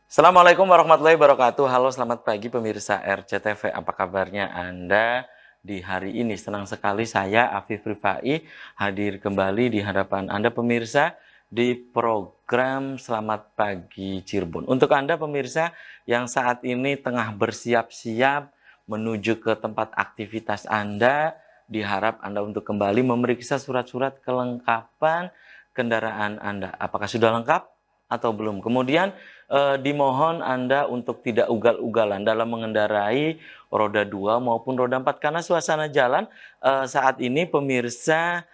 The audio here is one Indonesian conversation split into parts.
Assalamualaikum warahmatullahi wabarakatuh. Halo, selamat pagi pemirsa RCTV. Apa kabarnya Anda di hari ini? Senang sekali saya, Afif Rifai, hadir kembali di hadapan Anda pemirsa di program Selamat Pagi Cirebon. Untuk Anda pemirsa yang saat ini tengah bersiap-siap menuju ke tempat aktivitas Anda, diharap Anda untuk kembali memeriksa surat-surat kelengkapan kendaraan Anda. Apakah sudah lengkap atau belum? Kemudian dimohon Anda untuk tidak ugal-ugalan dalam mengendarai roda 2 maupun roda 4 karena suasana jalan saat ini pemirsa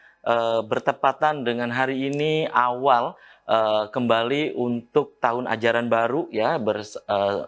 bertepatan dengan hari ini awal kembali untuk tahun ajaran baru ya,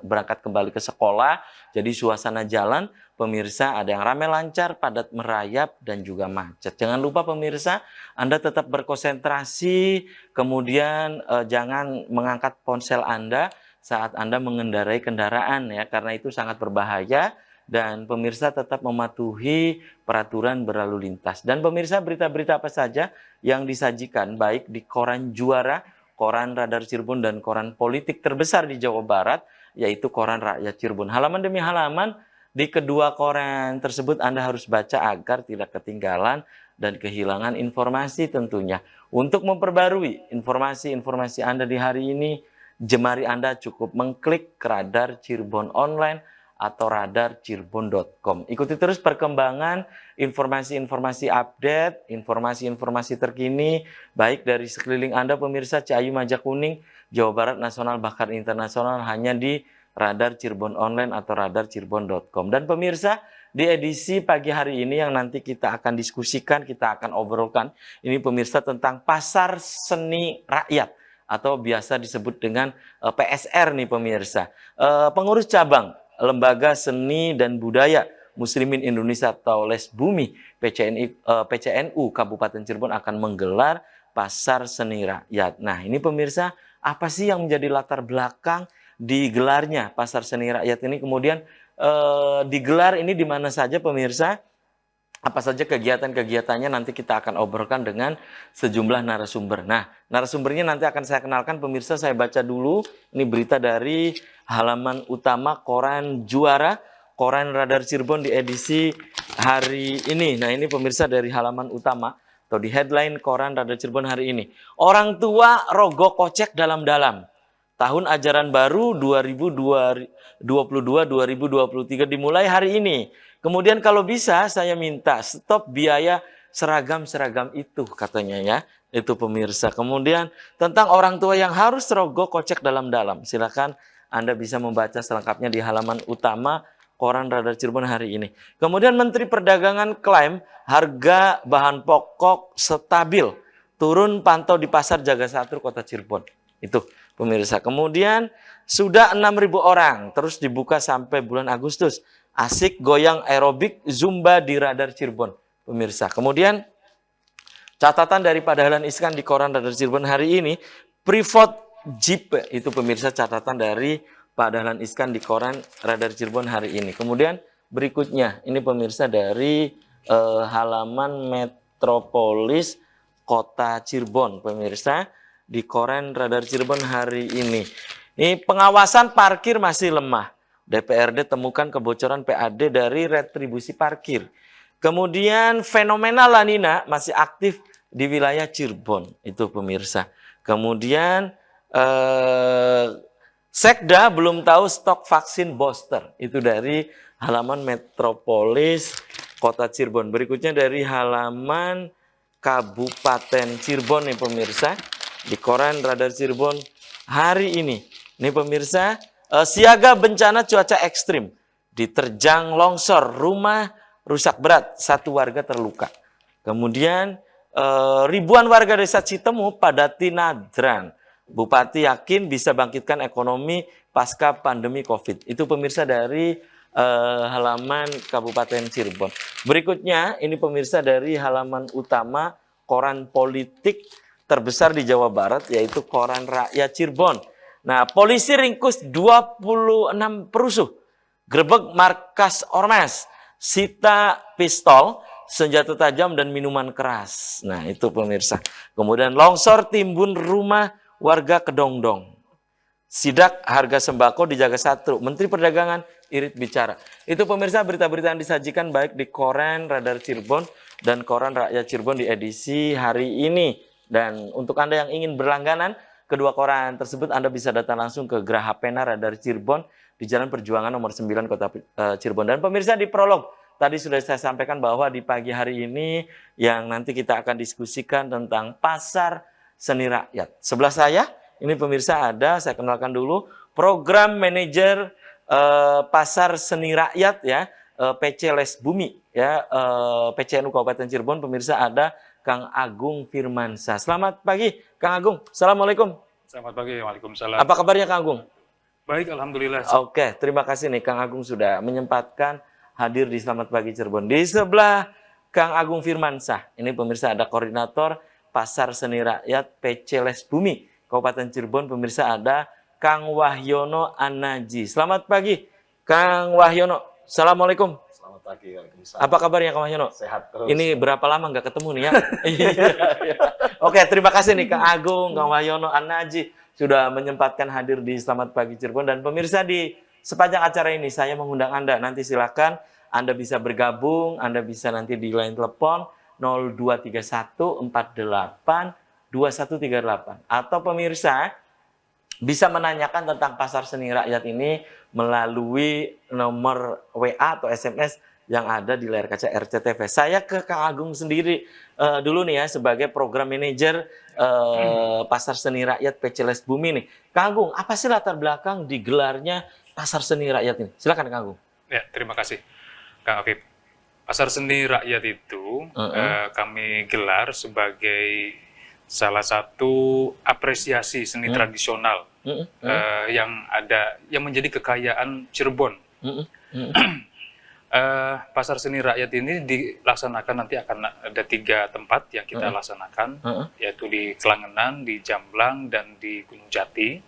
berangkat kembali ke sekolah. Jadi suasana jalan pemirsa ada yang ramai lancar, padat merayap dan juga macet. Jangan lupa pemirsa, Anda tetap berkonsentrasi, kemudian jangan mengangkat ponsel Anda saat Anda mengendarai kendaraan ya, karena itu sangat berbahaya. Dan pemirsa tetap mematuhi peraturan berlalu lintas. Dan pemirsa, berita-berita apa saja yang disajikan baik di koran Juara, koran Radar Cirebon, dan koran politik terbesar di Jawa Barat, yaitu koran Rakyat Cirebon. Halaman demi halaman di kedua koran tersebut Anda harus baca agar tidak ketinggalan dan kehilangan informasi tentunya. Untuk memperbarui informasi-informasi Anda di hari ini, jemari Anda cukup mengklik Radar Cirebon Online atau radarcirebon.com. Ikuti terus perkembangan informasi-informasi update, informasi-informasi terkini, baik dari sekeliling Anda pemirsa Ciayu Majakuning, Jawa Barat, nasional bahkan internasional, hanya di Radar Cirebon Online atau radarcirebon.com. Dan pemirsa, di edisi pagi hari ini yang nanti kita akan diskusikan, kita akan obrolkan, ini pemirsa tentang Pasar Seni Rakyat atau biasa disebut dengan PSR nih pemirsa. Pengurus cabang Lembaga Seni dan Budaya Muslimin Indonesia atau LESBUMI PCNU Kabupaten Cirebon akan menggelar Pasar Seni Rakyat. Nah, ini pemirsa, apa sih yang menjadi latar belakang digelarnya Pasar Seni Rakyat ini? Kemudian digelar ini di mana saja pemirsa? Apa saja kegiatan-kegiatannya nanti kita akan obrolkan dengan sejumlah narasumber. Nah, narasumbernya nanti akan saya kenalkan pemirsa, saya baca dulu. Ini berita dari halaman utama koran Juara, koran Radar Cirebon di edisi hari ini. Nah, ini pemirsa dari halaman utama atau di headline koran Radar Cirebon hari ini. Orang tua rogoh kocek dalam-dalam. Tahun ajaran baru 2022-2023 dimulai hari ini. Kemudian kalau bisa saya minta stop biaya seragam-seragam itu katanya ya. Itu pemirsa. Kemudian tentang orang tua yang harus rogoh kocek dalam-dalam. Silakan Anda bisa membaca selengkapnya di halaman utama koran Radar Cirebon hari ini. Kemudian Menteri Perdagangan klaim harga bahan pokok stabil. Turun pantau di pasar Jagasatur Kota Cirebon. Itu pemirsa. Kemudian sudah 6.000 orang terus dibuka sampai bulan Agustus. Asik goyang aerobik Zumba di Radar Cirebon pemirsa. Kemudian catatan dari Pak Dahlan Iskan di koran Radar Cirebon hari ini, Privat Jeep itu pemirsa catatan dari Pak Dahlan Iskan di koran Radar Cirebon hari ini. Kemudian berikutnya ini pemirsa dari halaman Metropolis Kota Cirebon pemirsa di koran Radar Cirebon hari ini. Ini pengawasan parkir masih lemah. DPRD temukan kebocoran PAD dari retribusi parkir. Kemudian fenomena La Nina masih aktif di wilayah Cirebon. Itu pemirsa. Kemudian Sekda belum tahu stok vaksin booster. Itu dari halaman Metropolis Kota Cirebon. Berikutnya dari halaman Kabupaten Cirebon nih pemirsa. Di koran Radar Cirebon hari ini. Nih pemirsa, siaga bencana cuaca ekstrim. Diterjang longsor, rumah rusak berat, 1 warga terluka. Kemudian ribuan warga desa Citemu padati Nadrang. Bupati yakin bisa bangkitkan ekonomi pasca pandemi COVID. Itu pemirsa dari halaman Kabupaten Cirebon. Berikutnya ini pemirsa dari halaman utama koran politik terbesar di Jawa Barat, yaitu koran Rakyat Cirebon. Nah, polisi ringkus 26 perusuh, grebek markas ormas, sita pistol, senjata tajam, dan minuman keras. Nah, itu pemirsa. Kemudian longsor timbun rumah warga Kedongdong. Sidak harga sembako dijaga satru. Menteri Perdagangan irit bicara. Itu pemirsa berita-berita yang disajikan baik di Koran Radar Cirebon dan Koran Rakyat Cirebon di edisi hari ini. Dan untuk Anda yang ingin berlangganan kedua koran tersebut, Anda bisa datang langsung ke Geraha Pena Radar Cirebon di Jalan Perjuangan nomor 9 Kota Cirebon. Dan pemirsa di prolog tadi sudah saya sampaikan bahwa di pagi hari ini yang nanti kita akan diskusikan tentang pasar seni rakyat. Sebelah saya ini pemirsa ada, saya kenalkan dulu, program manajer pasar seni rakyat ya, PC Les Bumi ya, PCNU Kabupaten Cirebon. Pemirsa ada Kang Agung Firmansyah. Selamat pagi Kang Agung. Assalamualaikum. Selamat pagi, waalaikumsalam. Apa kabarnya Kang Agung? Baik, alhamdulillah. Oke, terima kasih nih Kang Agung sudah menyempatkan hadir di Selamat Pagi Cirebon. Di sebelah Kang Agung Firmansyah, ini pemirsa ada koordinator pasar seni rakyat PC Les Bumi Kabupaten Cirebon. Pemirsa ada Kang Wahyono Anaji. Selamat pagi Kang Wahyono. Assalamualaikum. Selamat pagi, waalaikumsalam. Apa kabarnya Kang Wahyono? Sehat terus. Ini berapa lama nggak ketemu nih ya? Oke, terima kasih nih Kang Agung, Kang Wahyono Anaji sudah menyempatkan hadir di Selamat Pagi Cirebon. Dan pemirsa di sepanjang acara ini saya mengundang Anda. Nanti silakan Anda bisa bergabung, Anda bisa nanti di line telepon 0231 48 2138, atau pemirsa bisa menanyakan tentang pasar seni rakyat ini melalui nomor WA atau SMS yang ada di layar kaca RCTV. Saya ke Kang Agung sendiri dulu nih ya, sebagai program manajer pasar seni rakyat PC Les Bumi nih. Kang Agung, apa sih latar belakang digelarnya pasar seni rakyat ini? Silakan Kang Agung. Ya, terima kasih Kang Afif. Pasar seni rakyat itu kami gelar sebagai salah satu apresiasi seni tradisional yang menjadi kekayaan Cirebon. Pasar seni rakyat ini dilaksanakan, nanti akan ada 3 tempat yang kita laksanakan, yaitu di Kelangenan, di Jamblang, dan di Gunung Jati.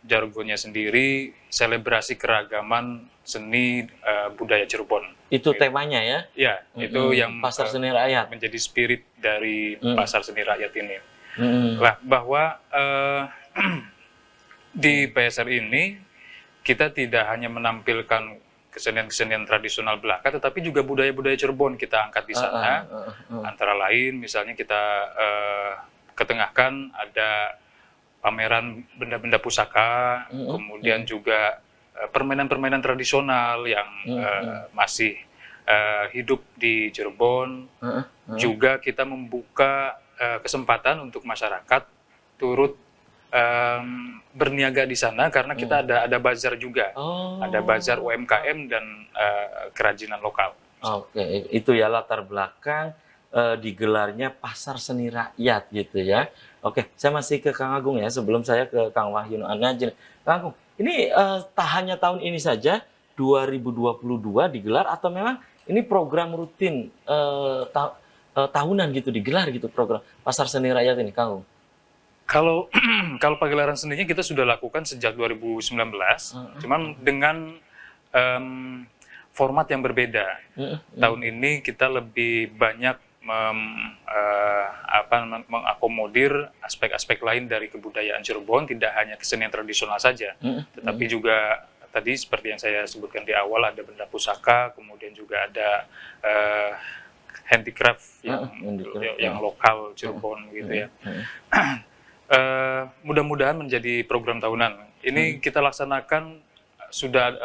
Jargonnya sendiri selebrasi keragaman seni budaya Cirebon. Itu temanya ya? Ya, itu yang pasar seni rakyat menjadi spirit dari pasar seni rakyat ini. Lah, bahwa di PSR ini kita tidak hanya menampilkan kesenian-kesenian tradisional belaka, tetapi juga budaya-budaya Cirebon kita angkat di sana. Antara lain, misalnya kita ketengahkan ada pameran benda-benda pusaka, kemudian juga permainan-permainan tradisional yang masih hidup di Cirebon. Juga kita membuka kesempatan untuk masyarakat turut berniaga di sana, karena kita ada bazar juga, ada bazar UMKM dan kerajinan lokal. Oke, itu ya latar belakang digelarnya pasar seni rakyat gitu ya. Oke, saya masih ke Kang Agung ya, sebelum saya ke Kang Wahyono Anaji. Kang Agung, ini tak hanya tahun ini saja 2022 digelar, atau memang ini program rutin tahunan gitu digelar gitu program pasar seni rakyat ini, Kang Agung? Kalau pagelaran seninya kita sudah lakukan sejak 2019, cuman dengan format yang berbeda. Tahun ini kita lebih banyak mengakomodir aspek-aspek lain dari kebudayaan Cirebon, tidak hanya kesenian tradisional saja, tetapi juga tadi seperti yang saya sebutkan di awal, ada benda pusaka, kemudian juga ada handicraft yang lokal Cirebon gitu ya. Mudah-mudahan menjadi program tahunan. Ini kita laksanakan sudah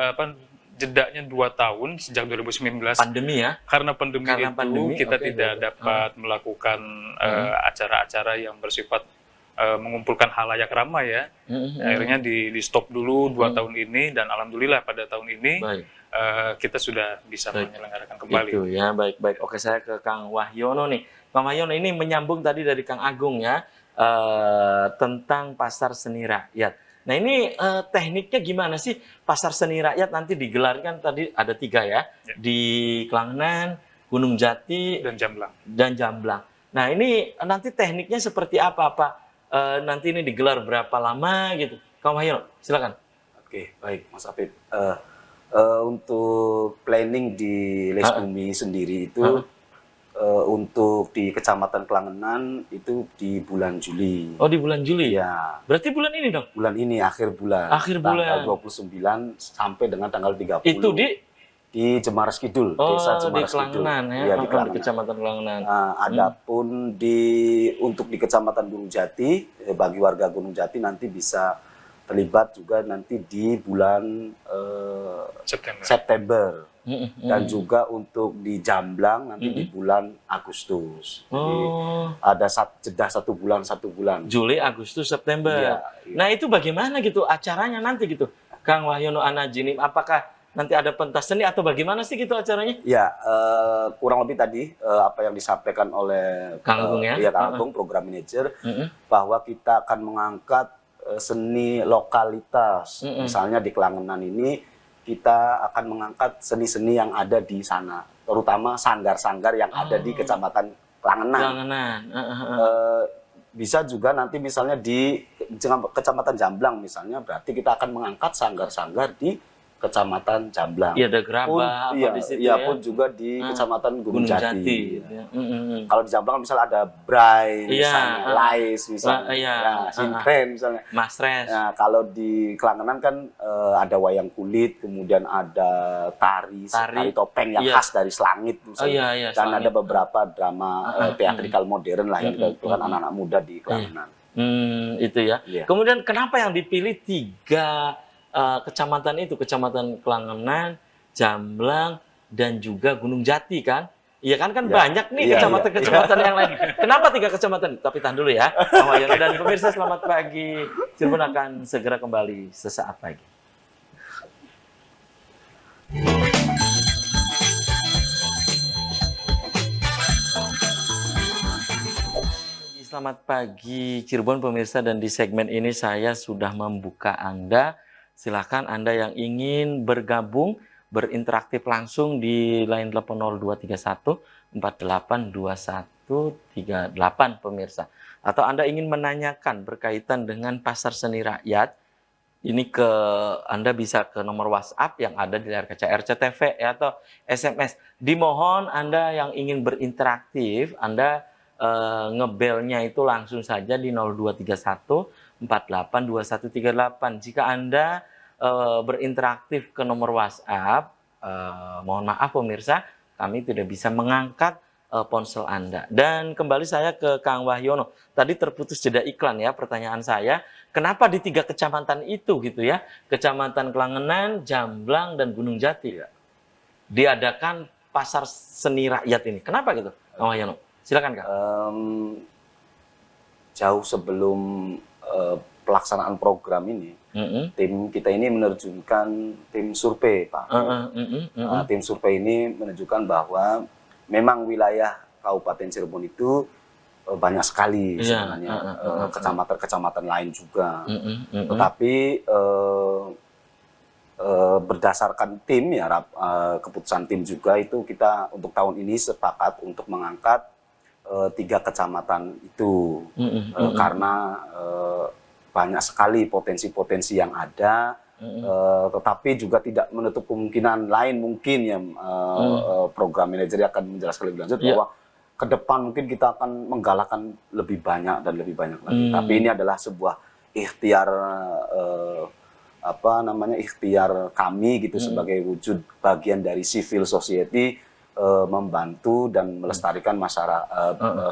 jedanya 2 tahun sejak 2019. Pandemi ya? Karena pandemi kita tidak dapat melakukan acara-acara yang bersifat mengumpulkan halayak ramai ya. Akhirnya di stop dulu 2 tahun ini, dan alhamdulillah pada tahun ini kita sudah bisa menyelenggarakan kembali. Itu ya, baik-baik. Oke, saya ke Kang Wahyono nih. Kang Wahyono, ini menyambung tadi dari Kang Agung ya, tentang pasar seni rakyat. Nah ini tekniknya gimana sih pasar seni rakyat nanti digelarkan, tadi ada 3 ya, di Kelangenan, Gunung Jati, dan Jamblang. Nah ini nanti tekniknya seperti apa Pak? Nanti ini digelar berapa lama gitu? Kang Wahyono, silakan. Oke, baik Mas Afif. Untuk planning di Les Bumi sendiri itu untuk di Kecamatan Klangenan itu di bulan Juli. Oh, di bulan Juli? Ya. Berarti bulan ini dong? Bulan ini, akhir bulan. Akhir bulan. Tanggal 29 sampai dengan tanggal 30. Itu di Jemaras Kidul, Desa Jemaras di Klangenan, Kidul. ya? Iya, di Klangenan. Di Kecamatan Klangenan. Adapun untuk di Kecamatan Gunung Jati, bagi warga Gunung Jati nanti bisa terlibat juga nanti di bulan September. Dan juga untuk di Jamblang nanti di bulan Agustus. Jadi ada jeda 1 bulan. Juli, Agustus, September. Iya. Nah, itu bagaimana gitu acaranya nanti gitu, Kang Wahyono Anaji? Apakah nanti ada pentas seni atau bagaimana sih gitu acaranya? Ya, kurang lebih tadi apa yang disampaikan oleh Kang Agung, ya? Kang Agung, program manajer, bahwa kita akan mengangkat seni lokalitas. Misalnya di Klangenan ini kita akan mengangkat seni-seni yang ada di sana, terutama sanggar-sanggar yang ada di Kecamatan Klangenan. Bisa juga nanti misalnya di Kecamatan Jamblang misalnya, berarti kita akan mengangkat sanggar-sanggar di Kecamatan Jamblang. Iya, ada gerabah di situ, ya. Pun juga di Kecamatan Gunung Jati. Ya. Kalau di Jamblang misalnya ada Bray, misalnya Lais, misalnya, Sinkren misalnya. Masres. Nah, kalau di Klangenan kan ada wayang kulit, kemudian ada tari topeng yang khas dari Selangit misalnya. Dan ada beberapa drama teatrikal modern lah yang dilakukan anak-anak muda di Klangenan. Itu ya. Kemudian kenapa yang dipilih 3 kecamatan itu, Kecamatan Klangenan, Jamblang, dan juga Gunung Jati kan? Iya kan banyak nih kecamatan-kecamatan yang lain. Kenapa 3 kecamatan? Tapi tahan dulu ya, Kang Wahyono dan pemirsa, selamat pagi. Cirebon akan segera kembali sesaat lagi. Selamat pagi Cirebon pemirsa, dan di segmen ini saya sudah membuka Anda. Silakan Anda yang ingin bergabung, berinteraktif langsung di line telepon 0231 482138 pemirsa. Atau Anda ingin menanyakan berkaitan dengan pasar seni rakyat, ini Anda bisa ke nomor WhatsApp yang ada di layar kaca RCTV atau SMS. Dimohon Anda yang ingin berinteraktif, Anda ngebelnya itu langsung saja di 0231 482138. Jika Anda berinteraktif ke nomor WhatsApp, mohon maaf pemirsa, kami tidak bisa mengangkat ponsel Anda. Dan kembali saya ke Kang Wahyono. Tadi terputus jeda iklan ya, pertanyaan saya, kenapa di 3 kecamatan itu gitu ya, Kecamatan Klangenan, Jamblang, dan Gunung Jati ya, diadakan pasar seni rakyat ini? Kenapa gitu, Kang Wahyono? Silakan Kang. Jauh sebelum pelaksanaan program ini, tim kita ini menerjunkan tim survei, Pak. Tim survei ini menunjukkan bahwa memang wilayah Kabupaten Cirebon itu banyak sekali sebenarnya kecamatan-kecamatan lain juga. Tetapi berdasarkan tim ya, keputusan tim juga itu kita untuk tahun ini sepakat untuk mengangkat 3 kecamatan itu karena banyak sekali potensi-potensi yang ada, tetapi juga tidak menutup kemungkinan lain mungkin ya. Program manajer akan menjelaskan lebih lanjut bahwa ke depan mungkin kita akan menggalakkan lebih banyak dan lebih banyak lagi. Tapi ini adalah sebuah ikhtiar ikhtiar kami gitu sebagai wujud bagian dari civil society, membantu dan melestarikan masyarakat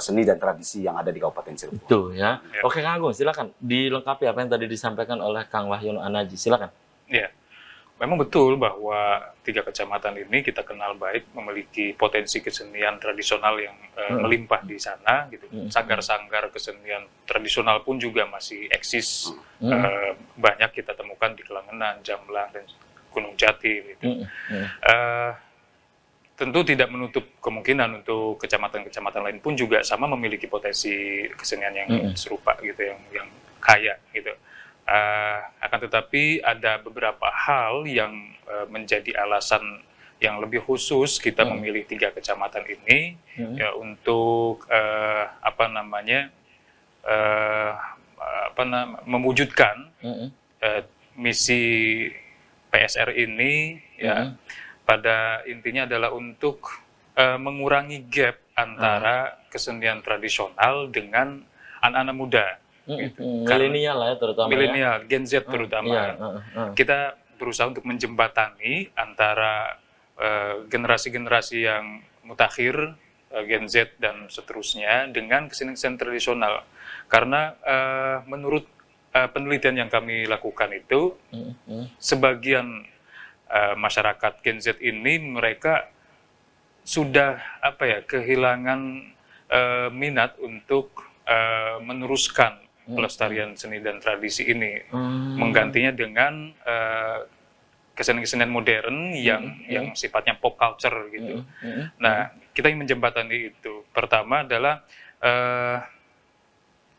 seni dan tradisi yang ada di Kabupaten Cirebon. Itu ya. Oke Kang Agung, silakan dilengkapi apa yang tadi disampaikan oleh Kang Wahyono Anaji. Silakan. Ya, memang betul bahwa 3 kecamatan ini kita kenal baik memiliki potensi kesenian tradisional yang melimpah di sana. Gitu. Sanggar-sanggar kesenian tradisional pun juga masih eksis. Banyak kita temukan di Klangenan, Jamblang, dan Gunung Jati. Gitu. Tentu tidak menutup kemungkinan untuk kecamatan-kecamatan lain pun juga sama memiliki potensi kesenian yang serupa gitu, yang kaya gitu. Akan tetapi ada beberapa hal yang menjadi alasan yang lebih khusus kita memilih 3 kecamatan ini ya, untuk mewujudkan misi PSR ini ya. Pada intinya adalah untuk mengurangi gap antara kesenian tradisional dengan anak-anak muda. Gitu. Milenial lah ya terutama. Milenial, Gen Z terutama. Iya, Kita berusaha untuk menjembatani antara generasi-generasi yang mutakhir, Gen Z dan seterusnya dengan kesenian tradisional. Karena menurut penelitian yang kami lakukan itu, sebagian masyarakat Gen Z ini mereka sudah kehilangan minat untuk meneruskan pelestarian seni dan tradisi ini, menggantinya dengan kesenian-kesenian modern yang sifatnya pop culture gitu. Nah, kita ingin menjembatani itu. Pertama adalah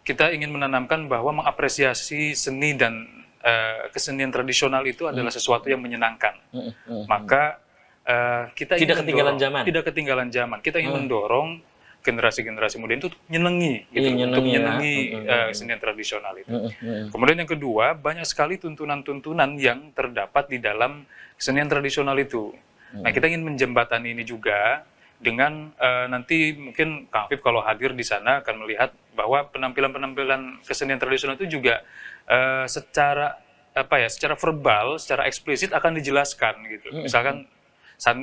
kita ingin menanamkan bahwa mengapresiasi seni dan kesenian tradisional itu adalah sesuatu yang menyenangkan. Maka kita tidak ketinggalan zaman. Tidak ketinggalan zaman. Kita ingin mendorong generasi-generasi muda itu nyenengi, gitu, untuk nyenengi kesenian tradisional itu. Kemudian yang kedua, banyak sekali tuntunan-tuntunan yang terdapat di dalam kesenian tradisional itu. Nah, kita ingin menjembatani ini juga dengan nanti mungkin Kang Afif kalau hadir di sana akan melihat bahwa penampilan-penampilan kesenian tradisional itu juga secara verbal, secara eksplisit akan dijelaskan gitu. Misalkan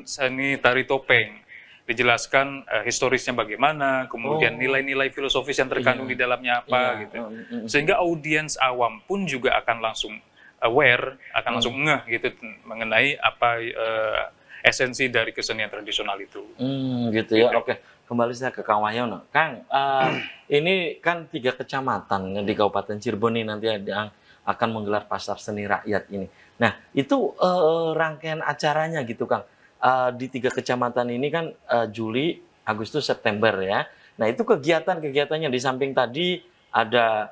seni tari topeng dijelaskan historisnya bagaimana, kemudian nilai-nilai filosofis yang terkandung di dalamnya apa gitu. Sehingga audiens awam pun juga akan langsung aware, akan langsung ngeh gitu mengenai apa esensi dari kesenian tradisional itu. Gitu ya. Oke, kembali saya ke Kang Wahyono. Kang, ini kan 3 kecamatan di Kabupaten Cirebon ini nanti yang akan menggelar pasar seni rakyat ini. Nah, itu rangkaian acaranya gitu, Kang. Di 3 kecamatan ini kan Juli, Agustus, September ya. Nah, itu kegiatan-kegiatannya di samping tadi ada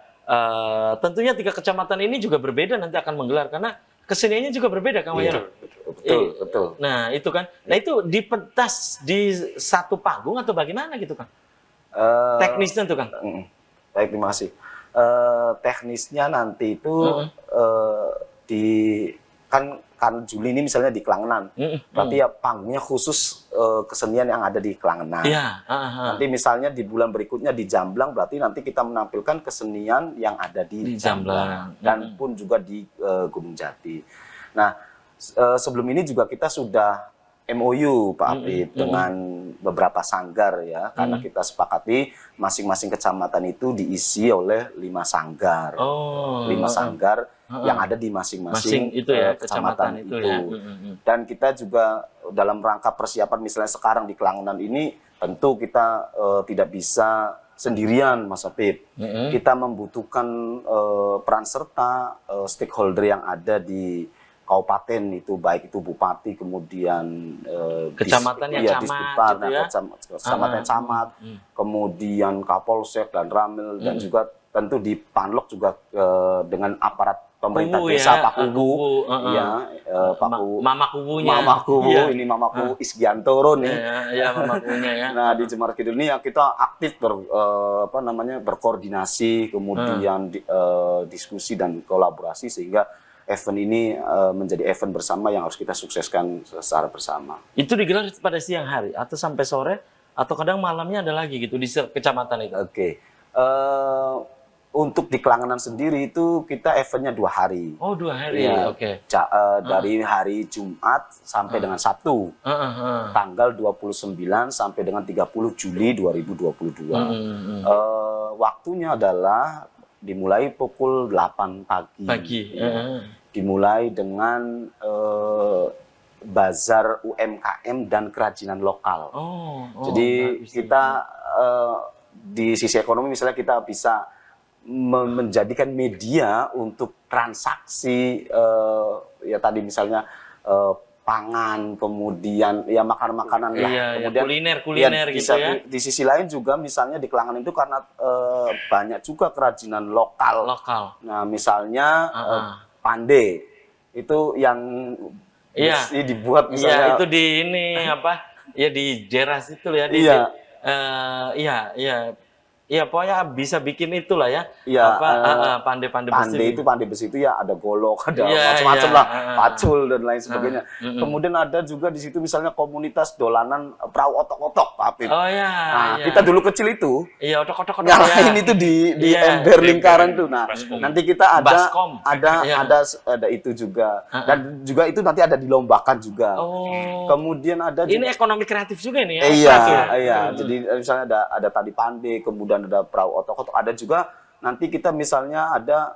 tentunya 3 kecamatan ini juga berbeda nanti akan menggelar karena keseniannya juga berbeda, Kang Wahyono. Betul. Nah, itu kan. Nah, itu dipentas di satu panggung atau bagaimana gitu, Kang? Teknisnya tuh, Kang. Baik, terima kasih. Teknisnya nanti itu kan Juli ini misalnya di Klangenan, berarti ya panggungnya khusus kesenian yang ada di Klangenan. Nanti misalnya di bulan berikutnya di Jamblang, berarti nanti kita menampilkan kesenian yang ada di Jamblang dan pun juga di Gunung Jati. Nah, sebelum ini juga kita sudah MOU Pak Afif dengan beberapa sanggar ya, karena kita sepakati masing-masing kecamatan itu diisi oleh 5 sanggar, 5 sanggar yang ada di masing-masing kecamatan itu. Ya. Dan kita juga dalam rangka persiapan misalnya sekarang di Klangenan ini tentu kita tidak bisa sendirian, Mas Afif. Kita membutuhkan peran serta stakeholder yang ada di kabupaten itu, baik itu bupati, kemudian kecamatan yang camat, kecamatan camat, kemudian Kapolsek dan Ramil, dan juga tentu di Panlok juga dengan aparat pemerintah desa, Pak Kubu, Pak Kubu, Mama Kubunya, ini Mama Kubu Isgiantoro nih, Mama Kubunya ya. Nah, di Jemar Kidul ini kita aktif berkoordinasi, kemudian diskusi dan kolaborasi sehingga event ini menjadi event bersama yang harus kita sukseskan secara bersama. Itu digelar pada siang hari atau sampai sore atau kadang malamnya ada lagi gitu di kecamatan itu? Oke. Untuk di Klangenan sendiri itu kita eventnya 2 hari. Oh, 2 hari. Ya, Oke. Dari hari Jumat sampai dengan Sabtu. Tanggal 29 sampai dengan 30 Juli 2022. Waktunya adalah dimulai pukul 8 pagi. Dimulai dengan bazar UMKM dan kerajinan lokal. Jadi kita di sisi ekonomi misalnya kita bisa menjadikan media untuk transaksi ya tadi misalnya pangan, kemudian ya makanan-makanan lah, kemudian kuliner gitu ya. Di sisi lain juga misalnya di Klangenan itu karena banyak juga kerajinan lokal. Nah, misalnya pande itu yang dibuat misalnya. Itu di ini apa? Ya di Jeras itu ya. Iya, pokoknya bisa bikin itulah ya. Iya, Pandai-pandai besi. pandai besi itu ya ada golok, ada Iya, macam-macam iya, lah, pacul dan lain sebagainya. mm-mm. Kemudian ada juga di situ misalnya komunitas dolanan perahu otok-otok, Pak Apip. Oh ya. Nah, Iya. kita dulu kecil itu Iya, otok-otok nyalain ya. itu di Iya. ember lingkaran tuh. Nah, Baskom. nanti kita Baskom. Iya. ada itu juga. Dan juga itu nanti ada dilombakan juga. Oh. Kemudian ada Ini ekonomi kreatif juga nih ya. iya, Kreatif. iya. Jadi misalnya ada tali pandai, kemudian ada perahu otok-otok, ada juga nanti kita misalnya ada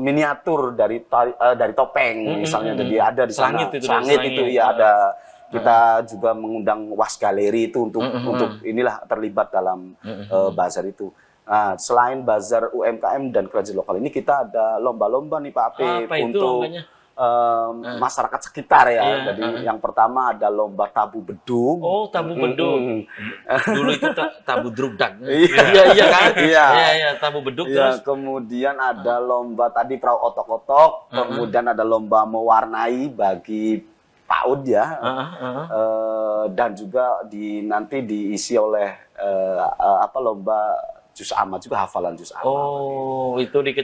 miniatur dari topeng misalnya. Jadi ada di sana. Selangit itu ya ada. Kita juga mengundang Was Galeri itu untuk inilah terlibat dalam bazar itu. Nah, selain bazar UMKM dan kerajinan lokal ini kita ada lomba-lomba nih Pak Apip Apa itu untuk lombanya? masyarakat sekitar ya. Iya, Jadi yang pertama ada lomba tabu bedug. Oh, tabu bedug. Dulu itu tabu drugdag. Iya. Iya kan? Iya. Iya, tabu bedug Ya, terus. kemudian ada lomba tadi perahu otok-otok, kemudian ada lomba mewarnai bagi PAUD ya. Dan juga nanti diisi oleh lomba juz amma juga, hafalan juz amma. Oh, itu di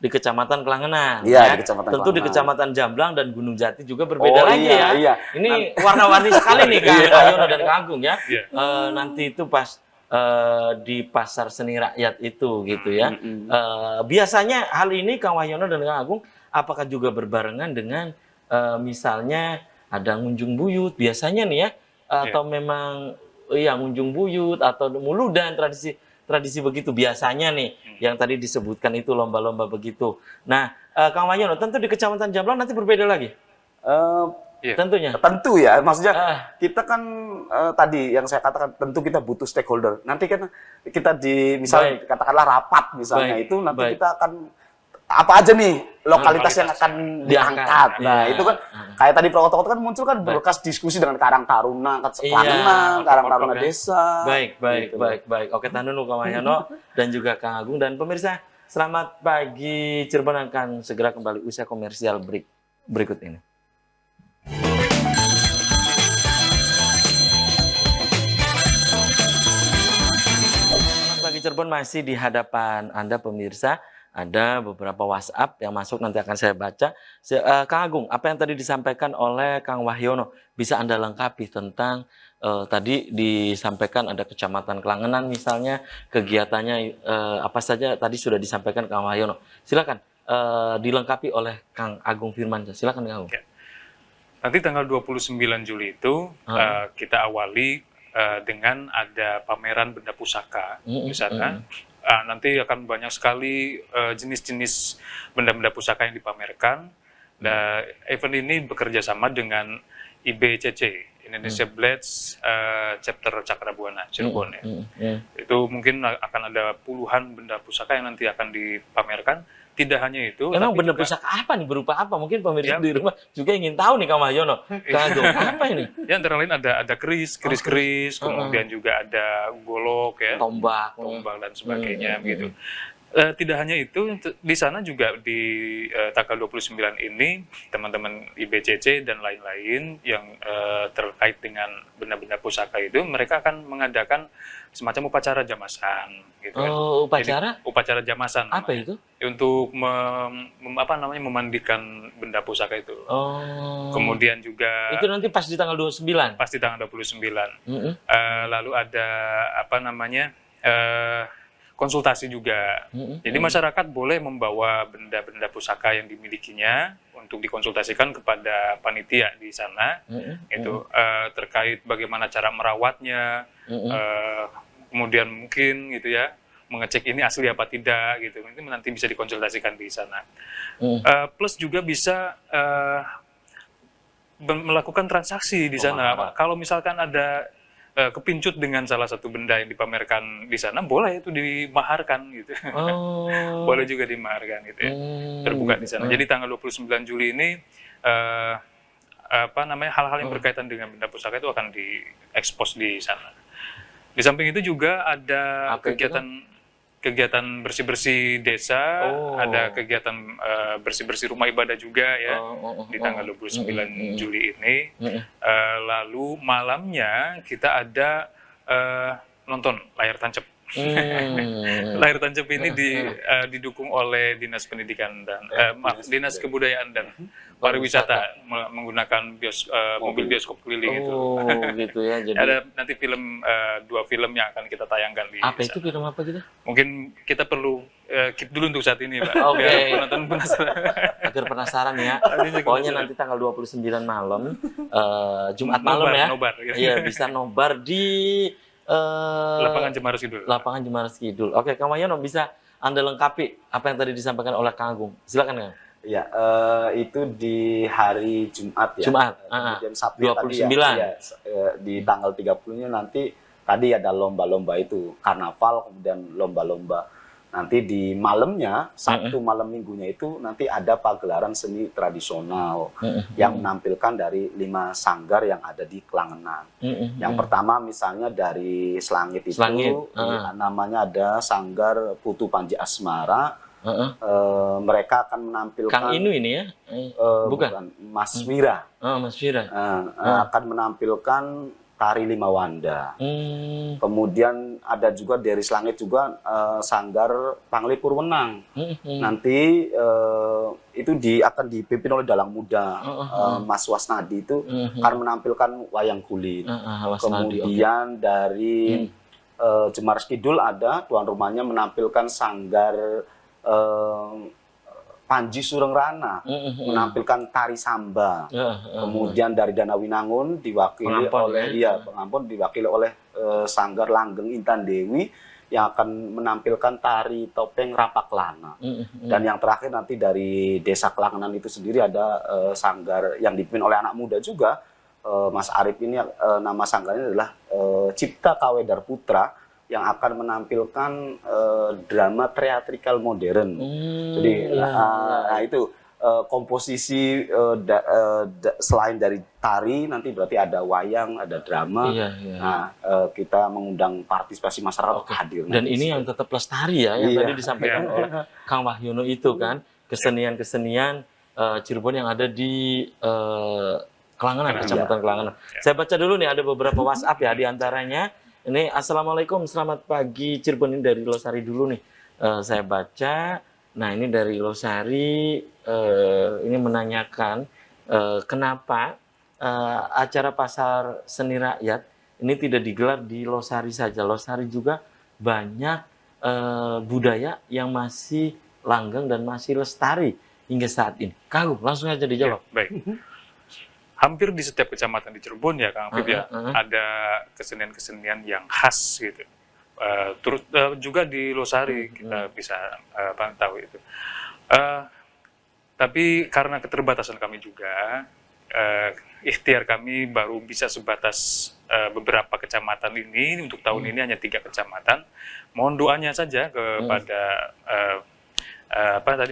Kecamatan Kelangenan. Iya, ya? di Kecamatan Tentu di Kelangenan. Kecamatan Jamblang dan Gunung Jati juga berbeda lagi iya, ya. iya. Ini warna-warni sekali nih Kang Ahyono dan Kang Agung ya. Iya. Nanti itu pas di Pasar Seni Rakyat itu gitu ya. Biasanya hal ini Kang Wahyono dan Kang Agung apakah juga berbarengan dengan misalnya ada ngunjung buyut biasanya nih ya, atau memang ya ngunjung buyut atau muludan tradisi begitu biasanya nih yang tadi disebutkan itu lomba-lomba begitu. Nah, Kang Wahyono tentu di Kecamatan Jamblang nanti berbeda lagi. Iya. Tentunya. Tentu ya, maksudnya kita kan tadi yang saya katakan tentu kita butuh stakeholder. Nanti kan kita misalnya katakanlah rapat misalnya itu nanti kita akan apa aja nih lokalitas yang akan diangkat. Nah, itu kan kayak tadi protokol kan muncul kan berkas diskusi dengan Karang Taruna, Kelangenan, Karang Taruna Desa. Baik. Oke, tahan dulu Kang Wahyono dan juga Kang Agung dan pemirsa. Selamat pagi Cirebon akan segera kembali usai komersial berikut ini. Selamat pagi Cirebon, masih di hadapan Anda pemirsa. Ada beberapa WhatsApp yang masuk, nanti akan saya baca. Kang Agung, apa yang tadi disampaikan oleh Kang Wahyono bisa Anda lengkapi tentang tadi disampaikan ada Kecamatan Kelangenan misalnya, kegiatannya apa saja tadi sudah disampaikan Kang Wahyono. Silakan dilengkapi oleh Kang Agung Firmansyah. Silakan Kang Agung. Ya. Nanti tanggal 29 Juli itu kita awali dengan ada pameran benda pusaka di sana. Nanti akan banyak sekali jenis-jenis benda-benda pusaka yang dipamerkan. Dan event ini bekerja sama dengan IBCC, Indonesia Blades Chapter Cakrabuana Cirebon ya. Itu mungkin akan ada puluhan benda pusaka yang nanti akan dipamerkan. Tidak hanya itu. Emang benda juga, pusaka apa nih? Berupa apa? Mungkin pemirsa di rumah juga ingin tahu nih Kang Wahyono. Kang Agung, apa ini? Ya antara lain ada keris, kemudian juga ada golok ya, Tombak dan sebagainya begitu. Tidak hanya itu, di sana juga di tanggal 29 ini teman-teman IBCC dan lain-lain yang terkait dengan benda-benda pusaka itu, mereka akan mengadakan semacam upacara jamasan gitu kan. Oh, upacara? Jadi, upacara jamasan. Apa itu? Untuk memandikan benda pusaka itu. Oh. Kemudian juga itu nanti pas di tanggal 29. Pas di tanggal 29. Lalu ada konsultasi juga. Jadi masyarakat boleh membawa benda-benda pusaka yang dimilikinya untuk dikonsultasikan kepada panitia di sana. Itu terkait bagaimana cara merawatnya, kemudian mungkin gitu ya, mengecek ini asli apa tidak gitu. Itu nanti bisa dikonsultasikan di sana. Plus juga bisa melakukan transaksi di sana. Kalau misalkan ada kepincut dengan salah satu benda yang dipamerkan di sana, boleh itu dimaharkan gitu. Boleh juga dimaharkan gitu ya. Terbuka di sana. Jadi tanggal 29 Juli ini hal-hal yang berkaitan dengan benda pusaka itu akan diekspos di sana. Di samping itu juga ada kegiatan bersih-bersih desa, ada kegiatan bersih-bersih rumah ibadah juga ya di tanggal 29 Juli ini. Lalu malamnya kita ada nonton layar tancap. Hmm. Layar tancap ini didukung oleh Dinas Pendidikan dan Dinas Kebudayaan dan Pariwisata menggunakan mobil bioskop keliling itu. Oh, gitu ya. Jadi Ada nanti dua film yang akan kita tayangkan di apa itu sana. film apa gitu? Mungkin kita perlu keep dulu untuk saat ini, Pak. Oke. Biar penonton penasaran. Agar penasaran ya. Pokoknya nanti tanggal 29 malam, Jumat malam ya. Nobar. Iya, bisa nobar di Lapangan Jemaras Kidul. Lapangan Jemaras Kidul. Oke, Kang Wahyono, bisa Anda lengkapi apa yang tadi disampaikan oleh Kang Agung? Silakan, Kang. Ya, itu di hari Jumat ya. Jumat. Kemudian Sabtu 29. tadi ya, di tanggal 30-nya nanti tadi ada lomba-lomba itu, karnaval, kemudian lomba-lomba. Nanti di malamnya, Sabtu malam minggunya itu nanti ada pagelaran seni tradisional yang menampilkan dari 5 sanggar yang ada di Kelangenan. Yang pertama misalnya dari Selangit itu, namanya ada Sanggar Putu Panji Asmara. Mereka akan menampilkan Kang Inu ini ya? bukan Mas Wira. Mas Wira. Akan menampilkan tari Lima Wanda. Kemudian ada juga dari Selangit juga Sanggar Pangli Purwenang. Nanti itu akan dipimpin oleh Dalang Muda. Mas Wasnadi itu akan menampilkan wayang kulit. Kemudian dari Jemaras Kidul ada tuan rumahnya menampilkan Sanggar Panji Surengrana menampilkan tari samba. Kemudian dari Danawinangun diwakili oleh Sanggar Langgeng Intan Dewi yang akan menampilkan tari topeng Rapaklana. Dan yang terakhir nanti dari Desa Kelangenan itu sendiri ada sanggar yang dipimpin oleh anak muda juga. Mas Arif ini nama sanggarnya adalah Cipta Kawedar Putra yang akan menampilkan drama teatrikal modern. Jadi itu komposisi selain dari tari nanti berarti ada wayang, ada drama. Nah, kita mengundang partisipasi masyarakat hadir. Dan ini yang tetap lestari ya, yang tadi disampaikan oleh Kang Wahyono itu kan, kesenian-kesenian Cirebon yang ada di Kelangenan, Kecamatan Kelangenan. Saya baca dulu nih, ada beberapa WhatsApp ya, diantaranya ini Assalamualaikum, selamat pagi Cirebon, ini dari Losari dulu nih. Saya baca, nah ini dari Losari, ini menanyakan kenapa acara pasar seni rakyat ini tidak digelar di Losari saja. Losari juga banyak budaya yang masih langgeng dan masih lestari hingga saat ini. Kang, langsung aja dijawab. Ya, baik. Hampir di setiap kecamatan di Cirebon ya Kang Afif ya, ada kesenian-kesenian yang khas gitu. Terus juga di Losari kita bisa tahu itu. Tapi karena keterbatasan kami juga, ikhtiar kami baru bisa sebatas beberapa kecamatan ini. Untuk tahun ini hanya 3 kecamatan. Mohon doanya saja kepada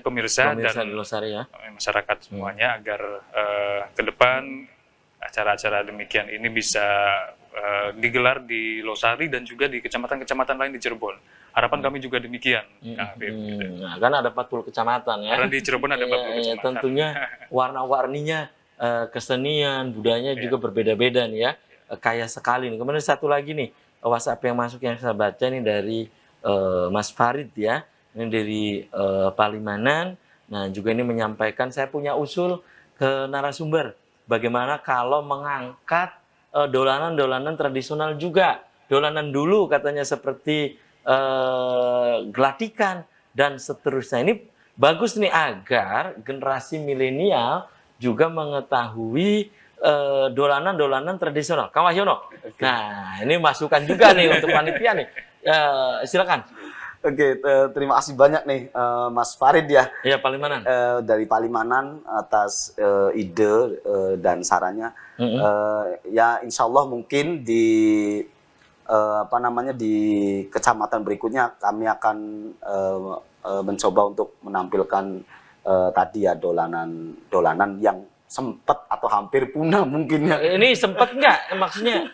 pemirsa dan Losari ya, masyarakat semuanya agar ke depan acara-acara demikian ini bisa digelar di Losari dan juga di kecamatan-kecamatan lain di Cirebon. Harapan kami juga demikian. Nah, kan ada 40 kecamatan ya. Karena di Cirebon ada 40 kecamatan. Tentunya warna-warninya kesenian, budayanya juga berbeda-beda nih ya. Kaya sekali nih. Kemudian satu lagi nih, WhatsApp yang masuk yang saya baca nih dari Mas Farid ya. Ini dari Palimanan. Nah, juga ini menyampaikan saya punya usul ke narasumber. Bagaimana kalau mengangkat dolanan-dolanan tradisional juga. Dolanan dulu katanya seperti gelatikan dan seterusnya. Ini bagus nih agar generasi milenial juga mengetahui dolanan-dolanan tradisional. Kang Wahyono. Nah, ini masukan juga nih untuk panitia nih. Silakan. Oke, terima kasih banyak nih Mas Farid ya. Iya, Palimanan. Dari Palimanan atas ide dan sarannya. Ya, insya Allah mungkin di di kecamatan berikutnya kami akan mencoba untuk menampilkan tadi ya dolanan yang sempat atau hampir punah mungkin ya. Ini sempat nggak maksudnya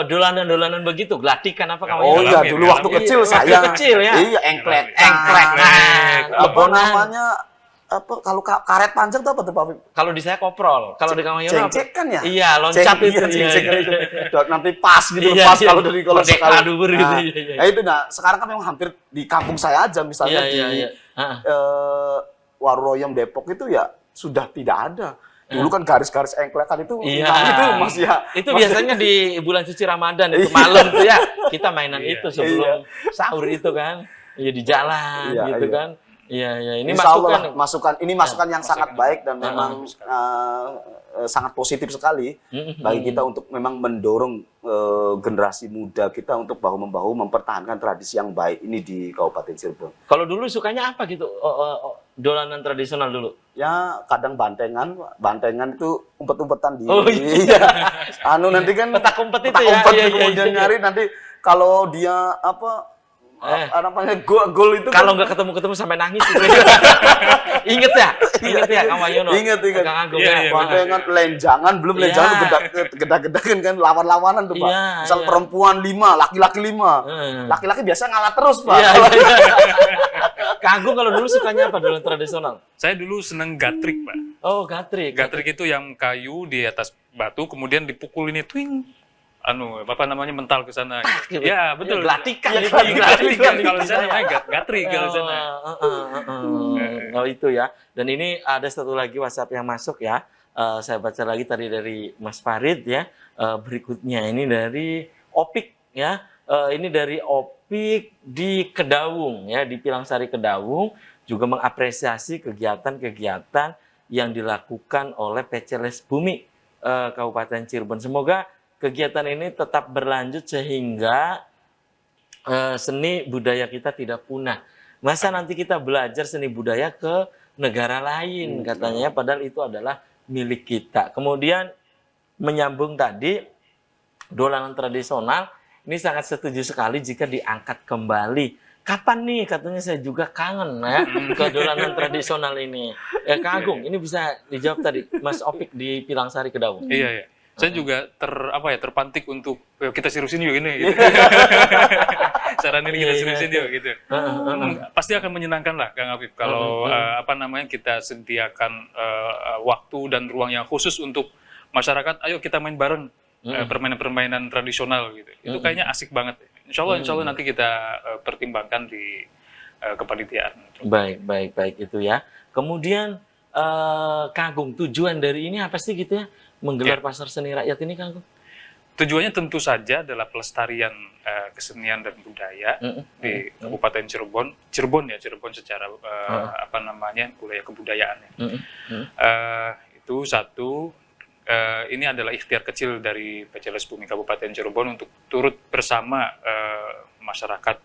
dolanan-dolanan begitu, gelatikan apa kamu? Oh iya, dulu waktu kecil saya. Kecil ya. Iya, engklek. Engklek. Apa namanya? apa kalau karet panjang itu apa tuh Pak Fib? Kalau di saya koprol, kalau di Kang Wahyono apa? Cengcek kan ya? Iya, loncat itu. Iya, cengcek Iya, itu. iya. Nanti pas gitu, Iya, pas iya. kalau dari kalau Merdeka sekali. dhuwur gitu, iya, iya. Nah, itu sekarang kan memang hampir di kampung saya aja misalnya Iya, di iya, iya. Heeh. Waruroyong Depok itu ya sudah tidak ada. Dulu kan garis-garis engklekan itu Iya. itu Mas ya. Itu Mas, biasanya di bulan suci Ramadan itu malam tuh ya. Kita mainan Iya. itu sebelum sahur itu kan. Iya di jalan Iya, gitu iya. kan. Iya, iya. Ini Insya Allah masukan. ini masukan yang sangat masukan baik dan yang memang bagus sekali. sangat positif sekali bagi kita untuk memang mendorong generasi muda kita untuk bahu-membahu mempertahankan tradisi yang baik ini di Kabupaten Cirebon. Kalau dulu sukanya apa gitu? Dolanan tradisional dulu. Ya kadang bantengan itu umpet-umpetan di Oh, iya. Nanti kan Petak umpet itu petak ya. umpet Iya, iya, kemudian iya. nyari nanti kalau dia namanya gol itu Kalau kan, nggak ketemu sampai nangis gitu. Ingat ya Kang Wahyono. Ingat. Kang Agung Iya, ya. iya, Bantengan lenjangan belum Iya. lenjangan gedak-gedakan kan lawan-lawanan tuh Pak. Iya, Misal iya. perempuan 5, laki-laki 5. Laki-laki biasa ngalah terus Pak. Iya, iya. Kang Agung kalau dulu sukanya apa dolanan tradisional? Saya dulu seneng gatrik, Pak. Oh, gatrik. Gatrik itu yang kayu di atas batu, kemudian dipukul ini twing. Apa namanya mental ke sana. Gitu. Ya, betul. Gelatikan Iya, itu. gelatikan. Kalau di sana namanya gatrik kalau di sana. Oh, itu ya. Dan ini ada satu lagi WhatsApp yang masuk ya. Saya baca lagi tadi dari Mas Farid ya. Berikutnya ini dari Opik ya. Ini dari Opik di Kedawung ya, di Pilangsari Kedawung, juga mengapresiasi kegiatan-kegiatan yang dilakukan oleh PCLS Bumi Kabupaten Cirebon. Semoga kegiatan ini tetap berlanjut sehingga seni budaya kita tidak punah. Masa nanti kita belajar seni budaya ke negara lain katanya, padahal itu adalah milik kita. Kemudian menyambung tadi dolanan tradisional, ini sangat setuju sekali jika diangkat kembali. Kapan nih katanya saya juga kangen ya ke dolanan tradisional ini. Kang Agung, ini bisa dijawab tadi Mas Opik di Pilangsari Kedawung. Iya, iya. Saya juga terpantik untuk kita seriusin yuk ini. Gitu. Saran ini kita seriusin yuk gitu. Pasti akan menyenangkan lah Kang Afif kalau kita sediakan waktu dan ruang yang khusus untuk masyarakat. Ayo kita main bareng permainan-permainan tradisional gitu. Itu kayaknya asik banget. Insya Allah nanti kita pertimbangkan di kepanitiaan. Baik itu ya. Kemudian Kang Agung, tujuan dari ini apa sih gitu ya? Menggelar pasar seni rakyat ini, Kang Agung? Tujuannya tentu saja adalah pelestarian kesenian dan budaya di Kabupaten Cirebon. Cirebon secara budaya kebudayaannya. Itu satu. Ini adalah ikhtiar kecil dari PCLS Bumi Kabupaten Cirebon untuk turut bersama masyarakat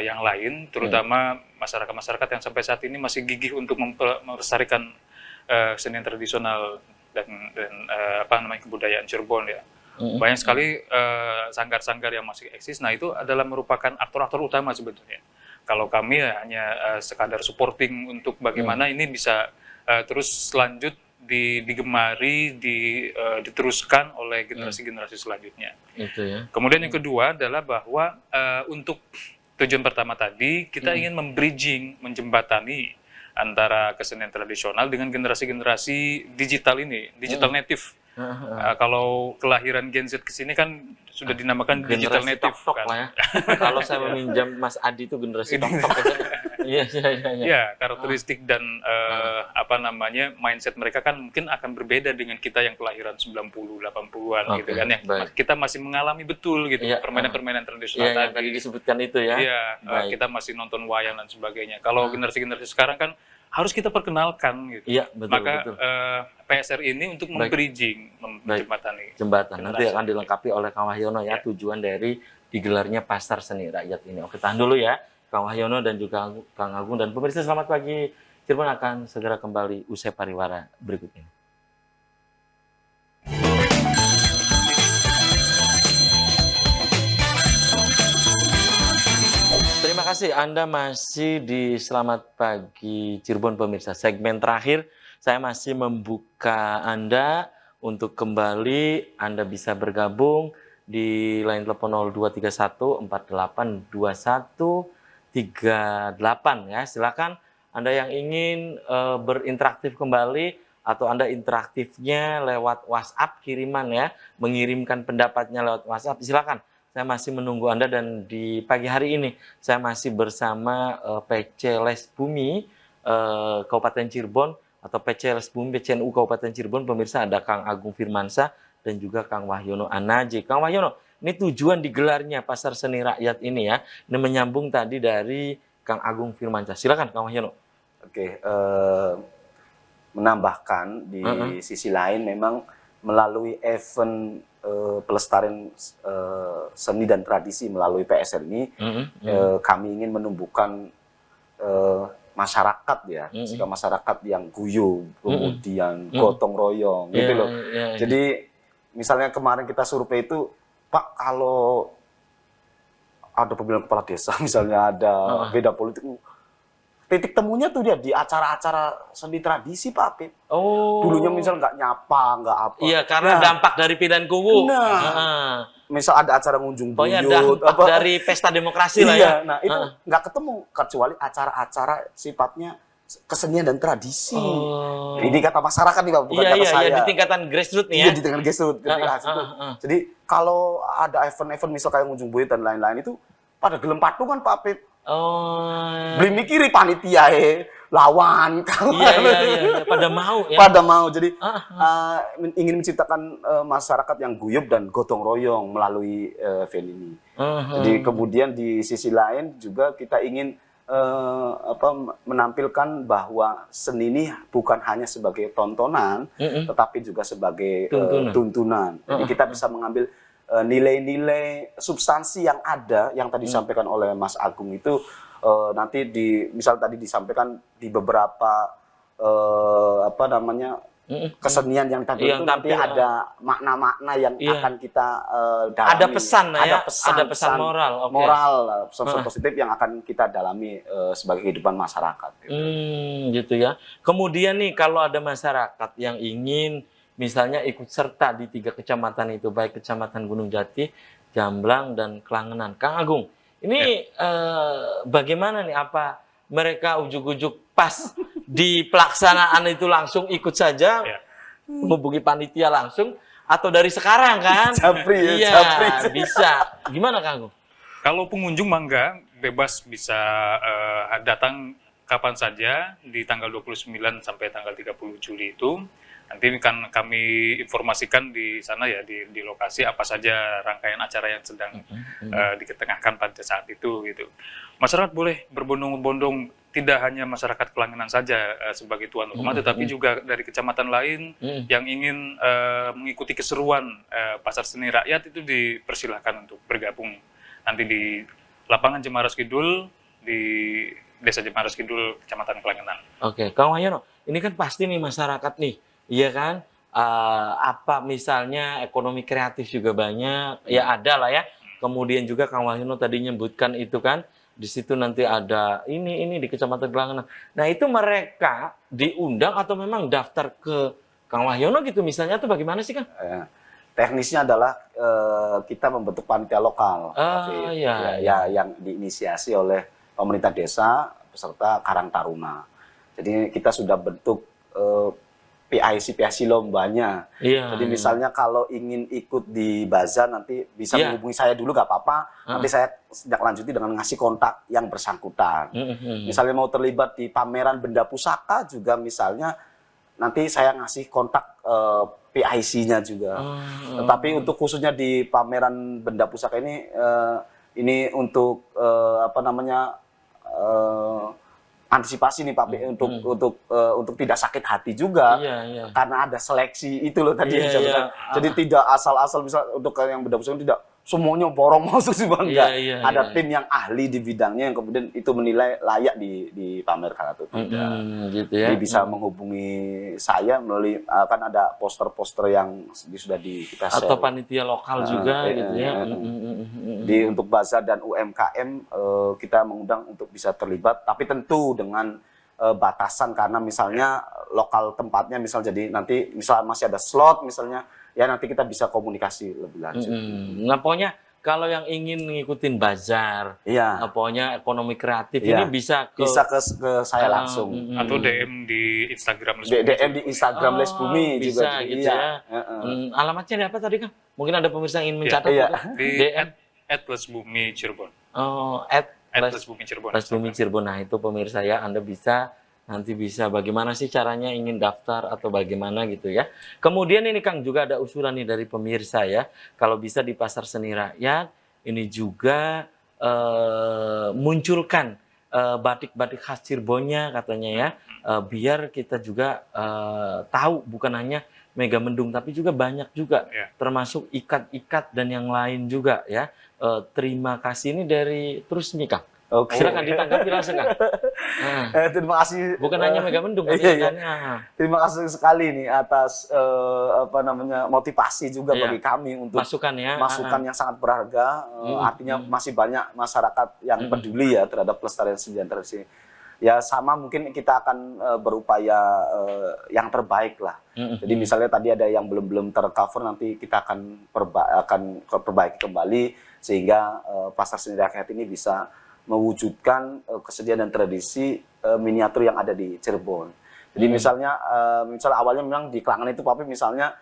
yang lain, terutama masyarakat-masyarakat yang sampai saat ini masih gigih untuk melestarikan kesenian tradisional dan kebudayaan Cirebon ya. Banyak sekali sanggar-sanggar yang masih eksis. Nah, itu adalah merupakan aktor-aktor utama sebetulnya. Kalau kami hanya sekadar supporting untuk bagaimana ini bisa terus lanjut digemari, diteruskan oleh generasi-generasi selanjutnya. Itu ya. Kemudian yang kedua adalah bahwa untuk tujuan pertama tadi kita ingin menjembatani antara kesenian tradisional dengan generasi-generasi digital ini, digital native. Kalau kelahiran Gen Z ke sini kan sudah dinamakan digital Generasi native tok-tok kan. lah ya. Kalau saya meminjam Mas Adi itu generasi tok-tok aja. Iya. Ya, karakteristik dan mindset mereka kan mungkin akan berbeda dengan kita yang kelahiran 90, 80-an gitu kan ya. Baik. Kita masih mengalami betul gitu permainan-permainan tradisional Iya, yang tadi disebutkan itu ya. Iya, kita masih nonton wayang dan sebagainya. Kalau generasi-generasi sekarang kan harus kita perkenalkan gitu. Iya, betul. Maka PSR ini untuk membridging, menjembatani. Jembatan. Nanti akan dilengkapi oleh Kang Wahyono ya, tujuan dari digelarnya pasar seni rakyat ini. Oke, tahan dulu ya, Kang Wahyono dan juga Kang Agung. Dan pemirsa, selamat pagi. Cirebon akan segera kembali usai pariwara berikut ini. Terima kasih Anda masih di Selamat Pagi Cirebon pemirsa. Segmen terakhir saya masih membuka Anda untuk kembali. Anda bisa bergabung di line telepon 0231 4821 38 ya. Silakan Anda yang ingin berinteraktif kembali atau Anda interaktifnya lewat WhatsApp kiriman ya, mengirimkan pendapatnya lewat WhatsApp, silakan. Saya masih menunggu Anda dan di pagi hari ini saya masih bersama PC Les Bumi Kabupaten Cirebon atau PC Les Bumi PCNU Kabupaten Cirebon. Pemirsa, ada Kang Agung Firmansyah dan juga Kang Wahyono Anaje. Kang Wahyono, ini tujuan digelarnya Pasar Seni Rakyat ini ya, ini menyambung tadi dari Kang Agung Firmansyah. Silakan Kang Wahyono. Oke, menambahkan di sisi lain memang melalui event pelestarian seni dan tradisi melalui PSR ini kami ingin menumbuhkan masyarakat ya, jika masyarakat yang guyup, kemudian gotong royong gitu loh. Jadi misalnya kemarin kita survei itu, Pak, kalau ada pemilihan kepala desa misalnya ada beda politik, titik temunya tuh dia di acara-acara seni tradisi Pak Apip. Dulunya misal nggak nyapa, nggak apa. Iya, karena dampak dari pilihan kubu. Misal ada acara ngunjung buyut, dampak dari pesta demokrasi lah ya. Nah itu nggak ketemu, kecuali acara-acara sifatnya kesenian dan tradisi. Ini kata masyarakat nih Pak, bukan kata saya. Iya, di tingkatan grassroots nih ya. Iya, di tingkatan grassroots. Jadi kalau ada event-event misal kayak ngunjung buyut dan lain-lain itu pada gelem patungan Pak Apip. Beli mikiri panitia lawan iya, pada mau ya. Pada mau. Jadi ingin menciptakan masyarakat yang guyup dan gotong royong melalui event ini. Jadi kemudian di sisi lain juga kita ingin menampilkan bahwa seni ini bukan hanya sebagai tontonan, tetapi juga sebagai tuntunan. Jadi kita bisa mengambil nilai-nilai substansi yang ada, yang tadi disampaikan oleh Mas Agung itu nanti misal tadi disampaikan di beberapa kesenian yang tadi itu nanti ada makna-makna yang akan kita dalami. Ada pesan ya, ada pesan moral, pesan positif yang akan kita dalami sebagai kehidupan masyarakat. Gitu ya. Kemudian nih kalau ada masyarakat yang ingin misalnya ikut serta di 3 kecamatan itu, baik Kecamatan Gunung Jati, Jamblang, dan Klangenan. Kang Agung, ini bagaimana nih? Apa mereka ujuk-ujuk pas di pelaksanaan itu langsung ikut saja, menghubungi panitia langsung, atau dari sekarang kan? Japri, bisa. Gimana Kang Agung? Kalau pengunjung mangga, bebas bisa datang kapan saja di tanggal 29 sampai tanggal 30 Juli itu. Nanti kan kami informasikan di sana ya, di lokasi apa saja rangkaian acara yang sedang diketengahkan pada saat itu gitu. Masyarakat boleh berbondong-bondong, tidak hanya masyarakat Klangenan saja sebagai tuan rumah, tetapi juga dari kecamatan lain yang ingin mengikuti keseruan Pasar Seni Rakyat itu dipersilahkan untuk bergabung nanti di lapangan Jemaras Kidul di Desa Jemaras Kidul, Kecamatan Klangenan. Oke, Kang Wahyono, ini kan pasti nih masyarakat nih, iya kan? Apa misalnya ekonomi kreatif juga banyak, ya ada lah ya. Kemudian juga Kang Wahyono tadi nyebutkan itu kan, di situ nanti ada ini di Kecamatan Klangenan. Nah itu mereka diundang atau memang daftar ke Kang Wahyono gitu misalnya, atau bagaimana sih Kang? Teknisnya adalah kita membentuk panitia lokal, yang diinisiasi oleh pemerintah desa beserta Karang Taruna. Jadi kita sudah bentuk PIC lombanya. Jadi misalnya kalau ingin ikut di bazar nanti bisa menghubungi saya dulu, nggak apa-apa. Nanti saya sejak lanjuti dengan ngasih kontak yang bersangkutan. Misalnya mau terlibat di pameran benda pusaka juga misalnya, nanti saya ngasih kontak PIC-nya juga. Tetapi untuk khususnya di pameran benda pusaka ini untuk antisipasi nih Pak B, untuk tidak sakit hati juga, karena ada seleksi itu loh tadi yang saya bilang. Jadi tidak asal-asal, misal untuk yang benda pusaka tidak semuanya borong masuk sih Bang, enggak. Ada tim yang ahli di bidangnya yang kemudian itu menilai layak dipamerkan atau tidak. Gitu ya. Jadi bisa menghubungi saya melalui kan ada poster-poster yang sudah kita share. Atau panitia lokal juga gitu ya. Untuk bazar dan UMKM kita mengundang untuk bisa terlibat, tapi tentu dengan batasan, karena misalnya lokal tempatnya misal jadi nanti misal masih ada slot misalnya, ya nanti kita bisa komunikasi lebih lanjut. Nah pokoknya kalau yang ingin ngikutin bazar, Iya. pokoknya ekonomi kreatif Iya. ini bisa ke ke saya langsung. Atau DM di Instagram DM di Instagram Les Bumi bisa juga. gitu Iya. ya. Alamatnya apa tadi, Kang? Mungkin ada pemirsa yang ingin mencatat Iya. gitu. di DM @lesbumi Cirebon. @lesbumi Cirebon. Cirebon. Nah, itu pemirsa ya, Anda nanti bisa bagaimana sih caranya ingin daftar atau bagaimana gitu ya. Kemudian ini Kang juga ada usulan nih dari pemirsa ya. Kalau bisa di Pasar Seni Rakyat ini juga munculkan batik-batik khas Cirebonnya katanya ya. Biar kita juga tahu bukan hanya Mega Mendung tapi juga banyak juga termasuk ikat-ikat dan yang lain juga ya. Terima kasih ini dari Trusmi Kang. Oke. Silakan ditanggapi langsung Kang. Terima kasih. Bukan hanya Mega Mendung tapi iya. kan. Terima kasih sekali nih atas motivasi juga bagi kami untuk masukan yang sangat berharga. Artinya masih banyak masyarakat yang peduli ya terhadap pelestarian seni dan tradisi. Ya sama mungkin kita akan berupaya yang terbaik lah. Jadi misalnya tadi ada yang belum tercover, nanti kita akan perbaiki kembali sehingga Pasar Seni Rakyat ini bisa mewujudkan kesenian dan tradisi miniatur yang ada di Cirebon. Jadi misalnya awalnya memang di Kelangan itu Papi misalnya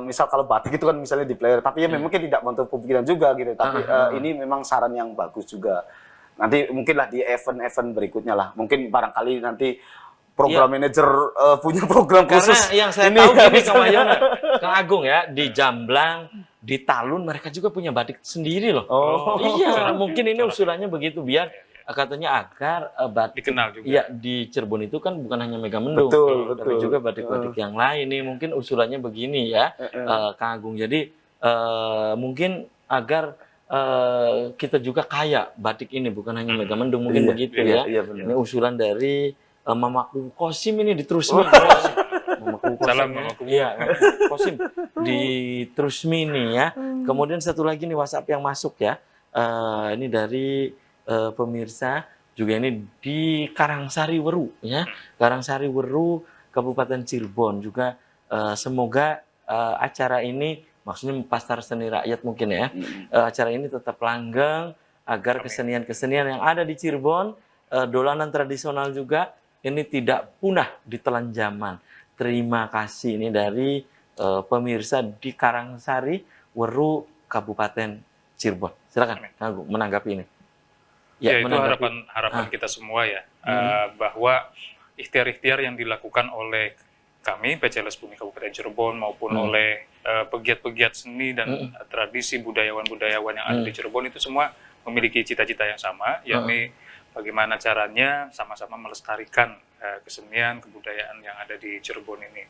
misal kalau batik itu kan misalnya di player, tapi ya memang tidak menutup pemikiran juga gitu. Tapi ini memang saran yang bagus juga. Nanti mungkinlah di event-event berikutnya lah. Mungkin barangkali nanti program manajer punya program khusus. Karena yang saya tahu gini Kang Wahyono, Kang Agung ya, di Jamblang, di Talun mereka juga punya batik sendiri loh. Iya, mungkin ini usulannya begitu biar katanya agar batik dikenal juga. Iya, di Cirebon itu kan bukan hanya Mega Mendung, tapi juga batik-batik yang lain. Ini mungkin usulannya begini ya, Kang Agung. Jadi mungkin agar kita juga kaya batik ini bukan hanya Mega Mendung, mungkin begitu ya. Ini usulan dari Mamaku Kosim ini di Trusmi. Salam Mamaku. Iya, Kosim di Trusmi nih ya. Kemudian satu lagi nih WhatsApp yang masuk ya. Ini dari pemirsa juga ini di Karangsari Weru ya. Karangsari Weru Kabupaten Cirebon juga semoga acara ini maksudnya Pasar Seni Rakyat mungkin ya. Acara ini tetap langgeng agar kesenian-kesenian yang ada di Cirebon, dolanan tradisional juga ini tidak punah ditelan zaman. Terima kasih ini dari pemirsa di Karangsari Weru Kabupaten Cirebon. Silakan Kang Agung menanggapi ini. Ya itu harapan kita semua ya, bahwa ikhtiar-ikhtiar yang dilakukan oleh kami PC Les Bumi Kabupaten Cirebon maupun oleh pegiat-pegiat seni dan tradisi budayawan-budayawan yang ada di Cirebon itu semua memiliki cita-cita yang sama, yakni bagaimana caranya sama-sama melestarikan kesenian, kebudayaan yang ada di Cirebon ini.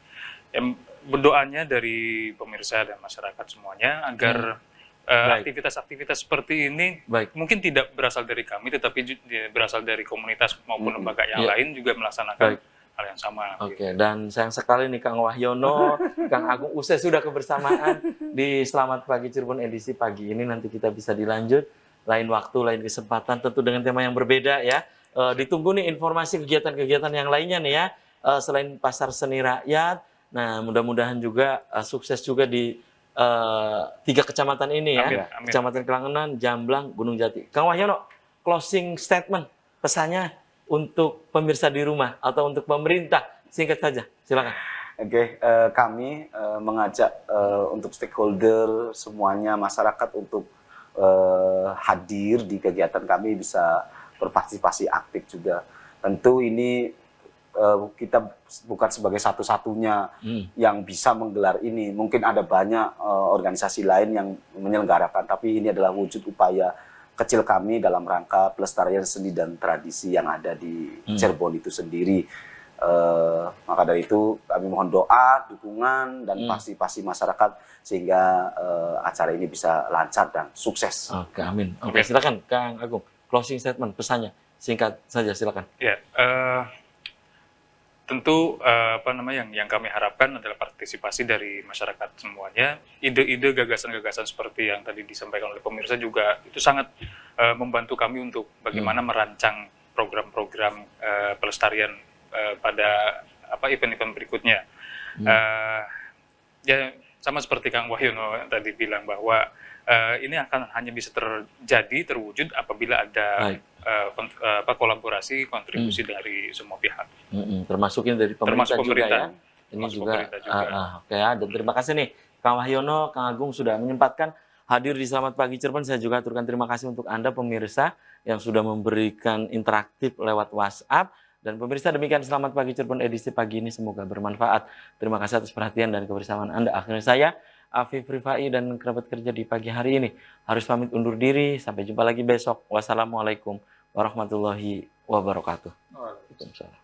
Berdoanya dari pemirsa dan masyarakat semuanya agar aktivitas-aktivitas seperti ini mungkin tidak berasal dari kami, tetapi berasal dari komunitas maupun lembaga yang lain juga melaksanakan hal yang sama. Oke, dan sayang sekali nih Kang Wahyono, Kang Agung usai sudah kebersamaan di Selamat Pagi Cirebon edisi pagi ini. Nanti kita bisa dilanjut lain waktu, lain kesempatan, tentu dengan tema yang berbeda ya. Ditunggu nih informasi kegiatan-kegiatan yang lainnya nih ya, selain Pasar Seni Rakyat. Nah, mudah-mudahan juga sukses juga di 3 kecamatan ini ya. Amin. Kecamatan Kelangenan, Jamblang, Gunung Jati. Kang Wahyono, closing statement, pesannya untuk pemirsa di rumah atau untuk pemerintah, singkat saja, silakan. Oke, kami mengajak untuk stakeholder semuanya, masyarakat untuk hadir di kegiatan kami, bisa berpartisipasi aktif juga. Tentu ini kita bukan sebagai satu-satunya yang bisa menggelar ini. Mungkin ada banyak organisasi lain yang menyelenggarakan, tapi ini adalah wujud upaya kecil kami dalam rangka pelestarian seni dan tradisi yang ada di Cirebon itu sendiri. Maka dari itu kami mohon doa, dukungan, dan partisipasi masyarakat sehingga acara ini bisa lancar dan sukses. Oke, amin. Oke, silakan Kang Agung, closing statement, pesannya singkat saja, silakan. Ya, tentu yang kami harapkan adalah partisipasi dari masyarakat semuanya. Ide-ide, gagasan-gagasan seperti yang tadi disampaikan oleh pemirsa juga itu sangat membantu kami untuk bagaimana merancang program-program pelestarian pada event-event berikutnya. Ya sama seperti Kang Wahyono yang tadi bilang bahwa ini akan hanya bisa terjadi, terwujud apabila ada kolaborasi, kontribusi dari semua pihak. Termasuk ini dari pemerintah, termasuk juga ya. Ini termasuk juga, pemerintah juga. oke ya. Dan terima kasih nih Kang Wahyono, Kang Agung sudah menyempatkan hadir di Selamat Pagi Cirebon. Saya juga aturkan terima kasih untuk Anda pemirsa yang sudah memberikan interaktif lewat WhatsApp. Dan pemirsa, demikian Selamat Pagi Cirebon edisi pagi ini, semoga bermanfaat. Terima kasih atas perhatian dan kebersamaan Anda. Akhirnya saya, Afif Rifai, dan kerabat kerja di pagi hari ini harus pamit undur diri. Sampai jumpa lagi besok. Wassalamualaikum warahmatullahi wabarakatuh. Waalaikumsalam.